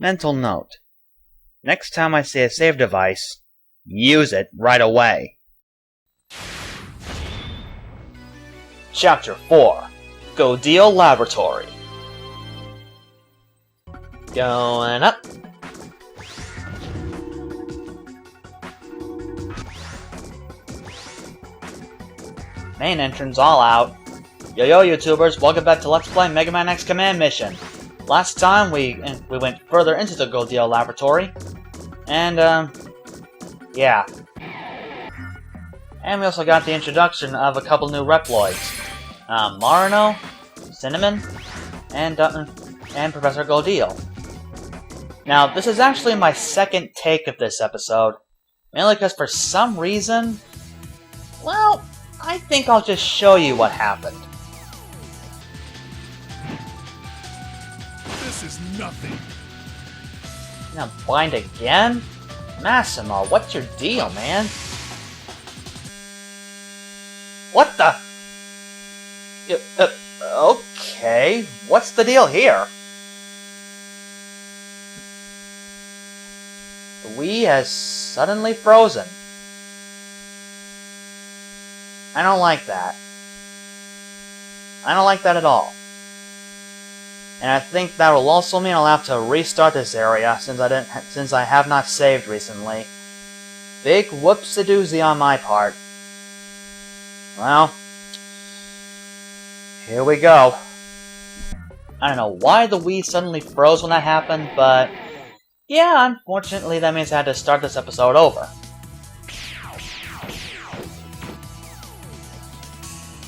mental note. Next time I see a save device, use it right away. Chapter 4. Godeel Laboratory. Going up. Main entrance all out. Yo YouTubers, welcome back to Let's Play Megaman X Command Mission. Last time we went further into the Godeel Laboratory, and yeah. And we also got the introduction of a couple new Reploids. Marino, Cinnamon, and Professor Godeel. Now, this is actually my second take of this episode, mainly because for some reason, well, I think I'll just show you what happened. This is nothing. Now, blind again? Massimo, what's your deal, man? What the? Okay, what's the deal here? The Wii has suddenly frozen. I don't like that. I don't like that at all. And I think that will also mean I'll have to restart this area since I have not saved recently. Big whoopsie-doozy on my part. Well, here we go. I don't know why the Wii suddenly froze when that happened, but yeah, unfortunately that means I had to start this episode over.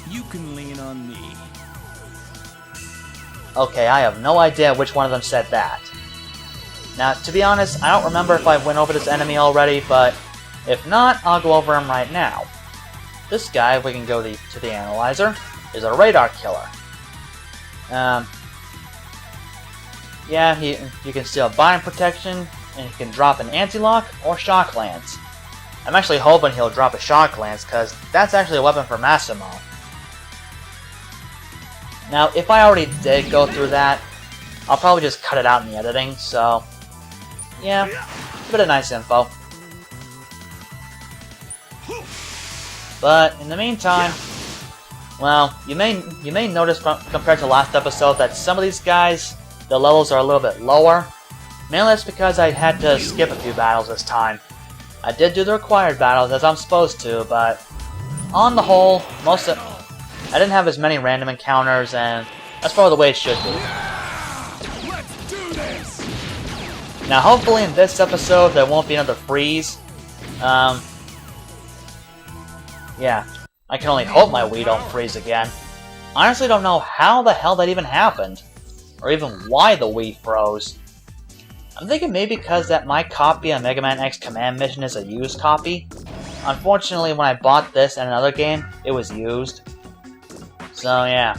You can lean on me. Okay, I have no idea which one of them said that. Now, to be honest, I don't remember if I went over this enemy already, but if not, I'll go over him right now. This guy, if we can go to the analyzer, is a radar killer. Yeah, you can steal bind protection, and he can drop an anti-lock or shock lance. I'm actually hoping he'll drop a shock lance, because that's actually a weapon for Massimo. Now, if I already did go through that, I'll probably just cut it out in the editing, so yeah, a bit of nice info. But in the meantime, well, you may notice compared to last episode that some of these guys, the levels are a little bit lower. Mainly that's because I had to skip a few battles this time. I did do the required battles as I'm supposed to, but on the whole, I didn't have as many random encounters, and that's probably the way it should be. Let's do this. Now, hopefully in this episode there won't be another freeze. Yeah, I can only hope my Wii don't freeze again. Honestly, don't know how the hell that even happened, or even why the Wii froze. I'm thinking maybe because that my copy of Megaman X Command Mission is a used copy. Unfortunately, when I bought this and another game, it was used. So yeah,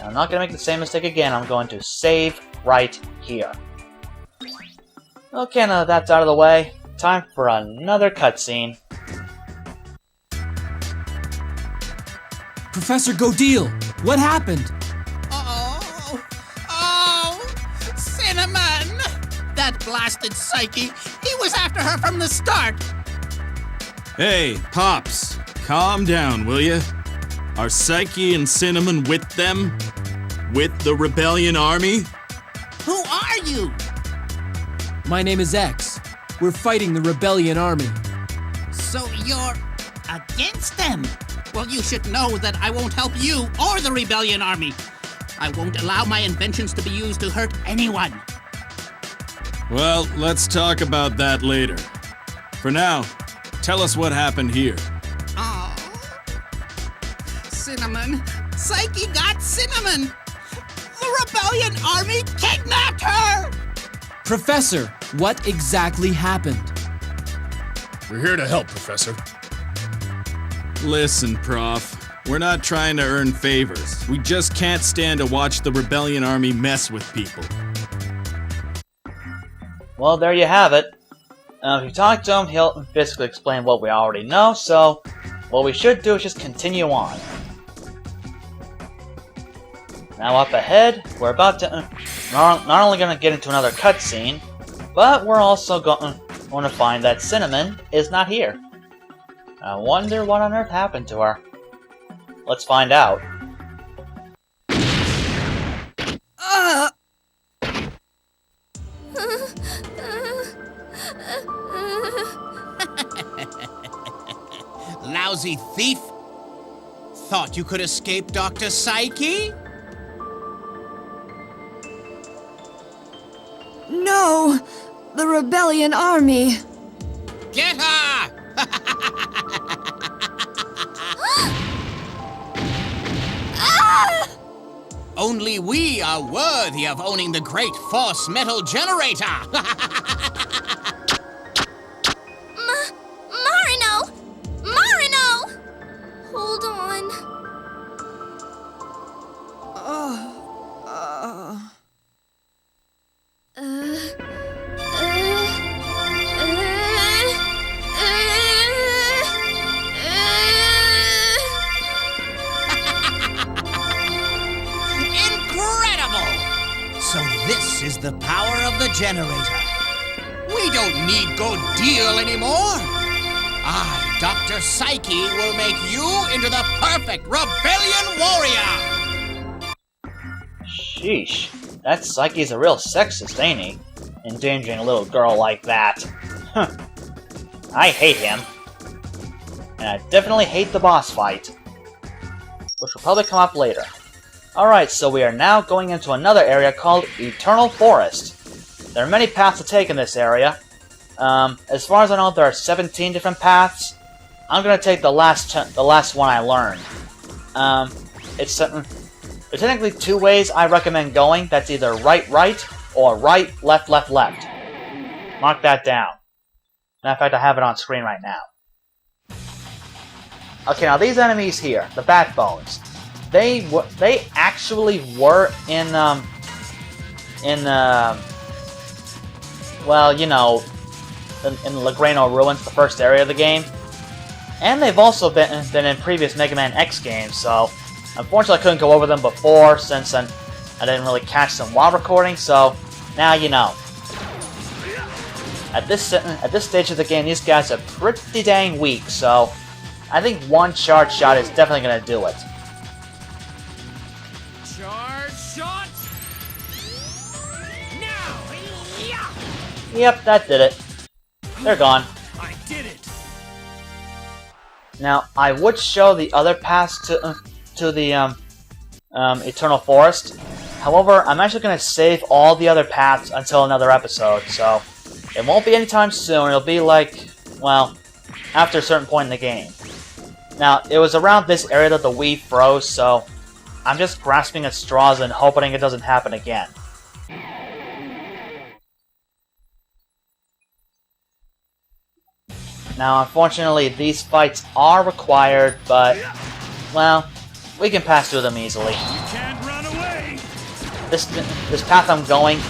I'm not going to make the same mistake again. I'm going to save right here. Okay, now that that's out of the way, time for another cutscene. Professor Godeel, what happened? Oh, Cinnamon! That blasted Psyche, he was after her from the start! Hey, Pops, calm down, will ya? Are Psyche and Cinnamon with them? With the Rebellion Army? Who are you? My name is X. We're fighting the Rebellion Army. So you're against them? Well, you should know that I won't help you or the Rebellion Army. I won't allow my inventions to be used to hurt anyone. Well, let's talk about that later. For now, tell us what happened here. Oh, Cinnamon. Psyche got Cinnamon. The Rebellion Army kidnapped her! Professor, what exactly happened? We're here to help, Professor. Listen, Prof. We're not trying to earn favors. We just can't stand to watch the Rebellion Army mess with people. Well, there you have it. If you talk to him, he'll basically explain what we already know, so what we should do is just continue on. Now up ahead, we're about to... not only going to get into another cutscene, But we're also going to find that Cinnamon is not here. I wonder what on earth happened to her. Let's find out. Lousy thief! Thought you could escape Dr. Psyche? No! The rebellion army! Get her! Only we are worthy of owning the great force metal generator! Marino! Marino! Hold on. Incredible! So this is the power of the generator. We don't need go deal anymore. I, Dr. Psyche, will make you into the perfect rebellion warrior! Sheesh, that Psyche's a real sexist, ain't he? Endangering a little girl like that. Huh. I hate him. And I definitely hate the boss fight. Which will probably come up later. Alright, so we are now going into another area called Eternal Forest. There are many paths to take in this area. As far as I know, there are 17 different paths. I'm gonna take the last one I learned. There's technically two ways I recommend going. That's either right, or right, left. Mark that down. Matter of fact, I have it on screen right now. Okay, now these enemies here, the Backbones, they actually were well, you know, in the Lagrano Ruins, the first area of the game. And they've also been in previous Mega Man X games, so unfortunately I couldn't go over them before since I didn't really catch them while recording, so now you know. At this stage of the game, these guys are pretty dang weak, so I think one charge shot is definitely going to do it. Charge shot! Now! Yeah! Yep, that did it. They're gone. I did it! Now, I would show the other paths to the Eternal Forest. However, I'm actually going to save all the other paths until another episode, so it won't be anytime soon. It'll be like, well, after a certain point in the game. Now, it was around this area that the Wii froze, so I'm just grasping at straws and hoping it doesn't happen again. Now, unfortunately, these fights are required, but, well, we can pass through them easily. You can't run away! This path I'm going,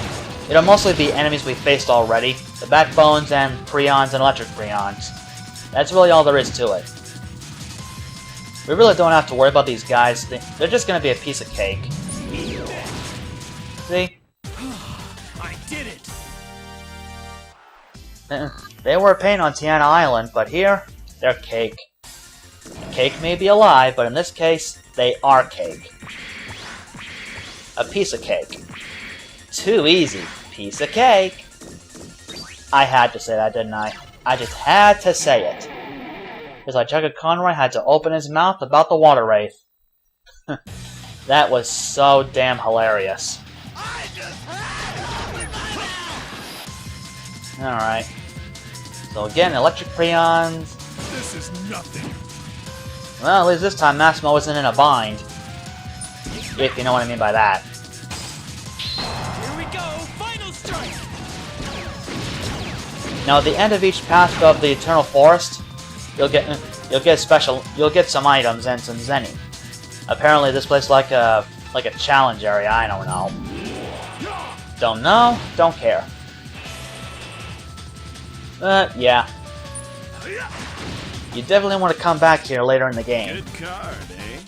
it'll mostly be enemies we faced already, the Backbones and Prions and Electric Prions. That's really all there is to it. We really don't have to worry about these guys, they're just gonna be a piece of cake. See? I did it! They were a pain on Tiana Island, but here, they're cake. Cake may be a lie, but in this case, they are cake. A piece of cake. Too easy. Piece of cake. I had to say that, didn't I? I just had to say it. Because like Jugga Conroy had to open his mouth about the Water Wraith. That was so damn hilarious. Alright. So again, Electric Prions. This is nothing. Well, at least this time Massimo isn't in a bind. If you know what I mean by that. Here we go! Final strike! Now at the end of each path of the Eternal Forest, you'll get some items and some Zenny. Apparently this place is like a challenge area, I don't know. Don't know, don't care. Yeah. You definitely want to come back here later in the game. Good card, eh?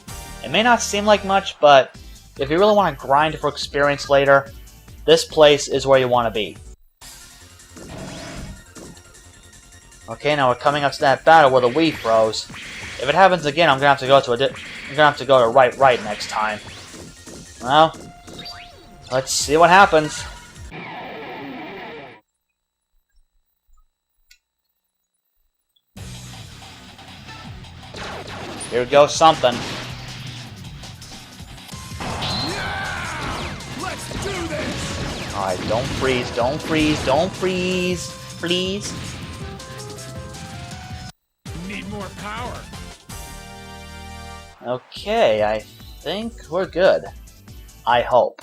It may not seem like much, but if you really want to grind for experience later, this place is where you want to be. Okay, now we're coming up to that battle where the Wii froze. If it happens again, I'm gonna have to go to right next time. Well, let's see what happens. Here goes something. Let's do this! Alright, don't freeze, don't freeze, don't freeze, please. Need more power. Okay, I think we're good. I hope.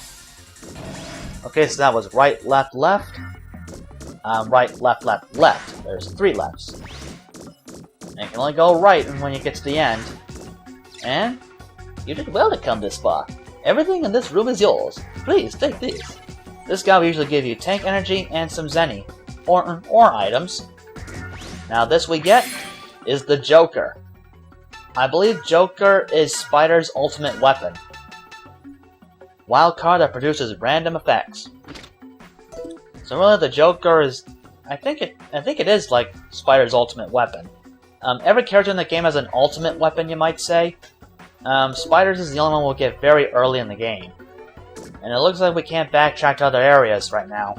Okay, so that was right, left, left. Right, left, left, left. There's 3 lefts. And you can only go right when you get to the end. And you did well to come this far. Everything in this room is yours. Please, take these. This guy will usually give you tank energy and some zenny, or items. Now this we get is the Joker. I believe Joker is Spider's ultimate weapon. Wild card that produces random effects. So really the Joker is... I think it is like Spider's ultimate weapon. Every character in the game has an ultimate weapon, you might say. Spider's is the only one we'll get very early in the game. And it looks like we can't backtrack to other areas right now.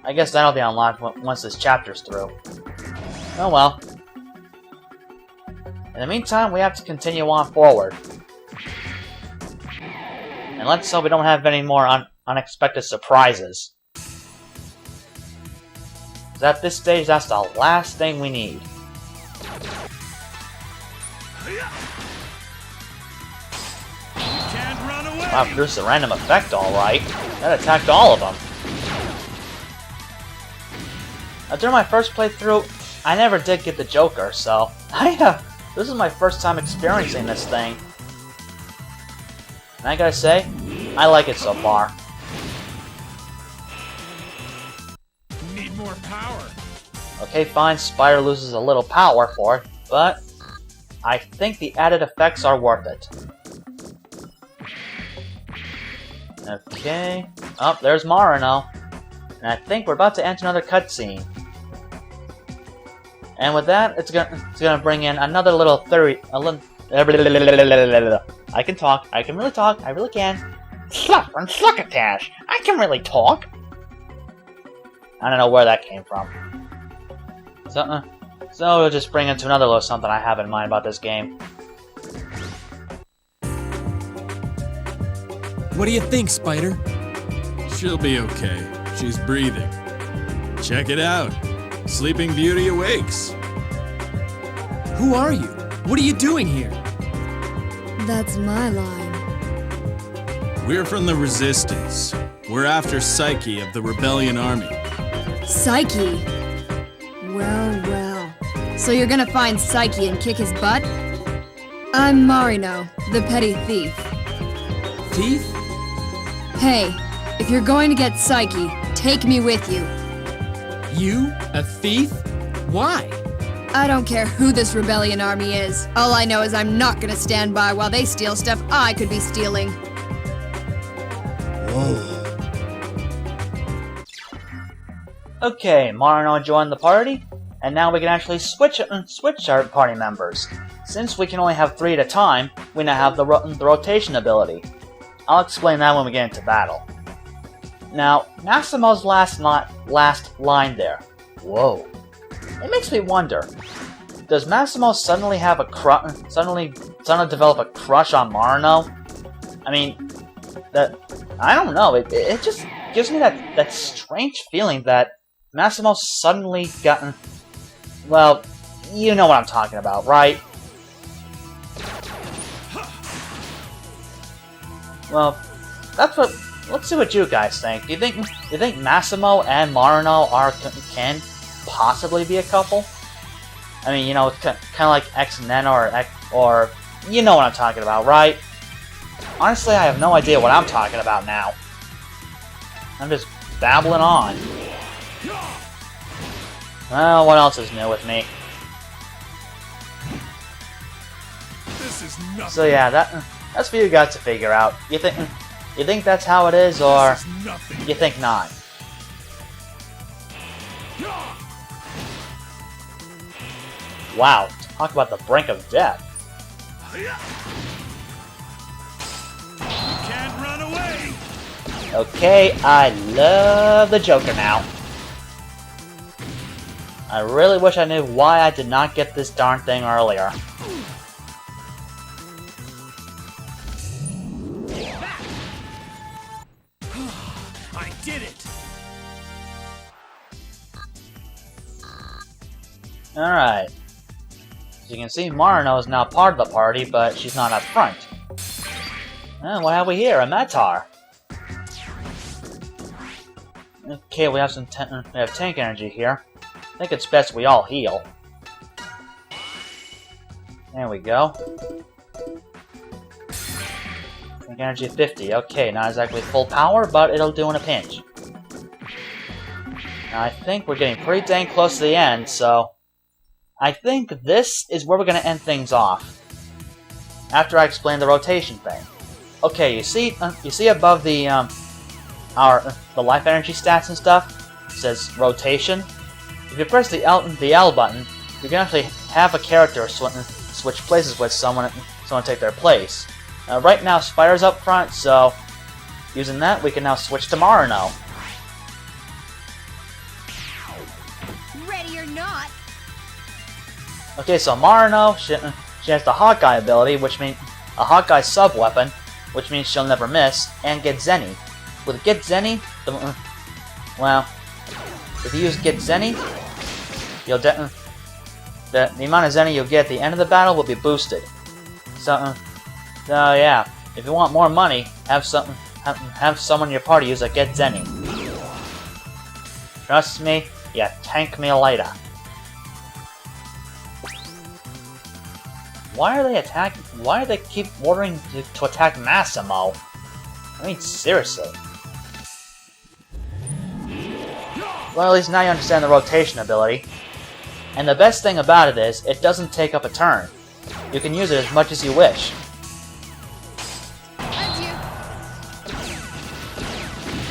I guess that'll be unlocked once this chapter's through. Oh well. In the meantime, we have to continue on forward. And let's hope we don't have any more unexpected surprises. 'Cause at this stage, that's the last thing we need. Can't run away! Wow, produced a random effect alright. That attacked all of them. During my first playthrough, I never did get the Joker, so this is my first time experiencing this thing. And I gotta say, I like it so far. Need more power. Okay, fine, Spider loses a little power for it, but I think the added effects are worth it. Okay. Oh, there's Marino. And I think we're about to enter another cutscene. And with that, it's gonna bring in another little theory. I can talk. I can really talk. I really can. Succotash! I can really talk. I don't know where that came from. So it'll just bring into another little something I have in mind about this game. What do you think, Spider? She'll be okay. She's breathing. Check it out. Sleeping Beauty awakes. Who are you? What are you doing here? That's my line. We're from the Resistance. We're after Psyche of the Rebellion Army. Psyche. Well, well. So you're gonna find Psyche and kick his butt? I'm Marino, the petty thief. Thief? Hey, if you're going to get Psyche, take me with you. You? A thief? Why? I don't care who this rebellion army is. All I know is I'm not gonna stand by while they steal stuff I could be stealing. Okay, Marino joined the party, and now we can actually switch our party members. Since we can only have 3 at a time, we now have the rotation ability. I'll explain that when we get into battle. Now, Massimo's last line there. Whoa. It makes me wonder. Does Massimo suddenly have a suddenly develop a crush on Marino? I mean, I don't know. It just gives me that strange feeling that Massimo suddenly gotten. Well, you know what I'm talking about, right? Well, let's see what you guys think. Do you think Massimo and Marino can possibly be a couple? I mean, you know, it's kind of like X and N or you know what I'm talking about, right? Honestly, I have no idea what I'm talking about now. I'm just babbling on. Well, what else is new with me? This is nothing. So yeah, that's for you guys to figure out. You think that's how it is, or This is nothing. you think not? Wow, talk about the brink of death. You can't run away! Okay, I love the Joker now. I really wish I knew why I did not get this darn thing earlier. I did it! Alright. As you can see, Marino is now part of the party, but she's not up front. What have we here? A Metar. Okay, we have some we have tank energy here. I think it's best we all heal. There we go. Tank energy 50. Okay, not exactly full power, but it'll do in a pinch. Now, I think we're getting pretty dang close to the end, so I think this is where we're going to end things off. After I explain the rotation thing. Okay, you see above the the life energy stats and stuff, it says rotation. If you press the L button, you can actually have a character switch places with someone take their place. Right now, Spider's up front, so using that, we can now switch to Marino. Ready or not. Okay, so Marino, she has the Hawkeye ability, which means a Hawkeye sub-weapon, which means she'll never miss, and Get Zenny. With Get Zenny, well, if you use Get Zenny, you'll the amount of Zenny you'll get at the end of the battle will be boosted. So, yeah, if you want more money, have someone in your party use a Get Zenny. Trust me, yeah, tank me later. Why are they attacking? Why do they keep ordering to attack Massimo? I mean, seriously. Well, at least now you understand the rotation ability. And the best thing about it is, it doesn't take up a turn. You can use it as much as you wish.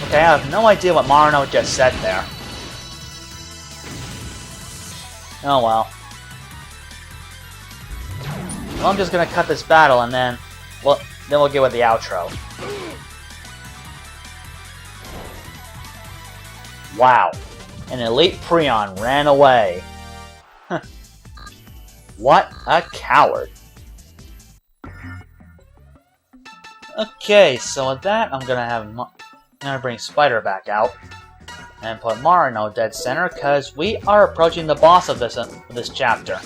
Okay, I have no idea what Marino just said there. Oh well. Well, I'm just gonna cut this battle and then we'll get with the outro. Wow. An elite Prion ran away. What a coward. Okay, so with that, I'm gonna bring Spider back out and put Marino dead center because we are approaching the boss of this chapter.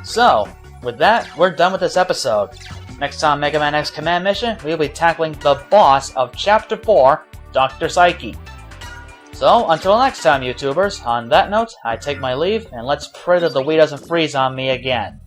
So, with that, we're done with this episode. Next time Megaman X Command Mission, we'll be tackling the boss of Chapter 4, Dr. Psyche. So, until next time, YouTubers, on that note, I take my leave, and let's pray that the Wii doesn't freeze on me again.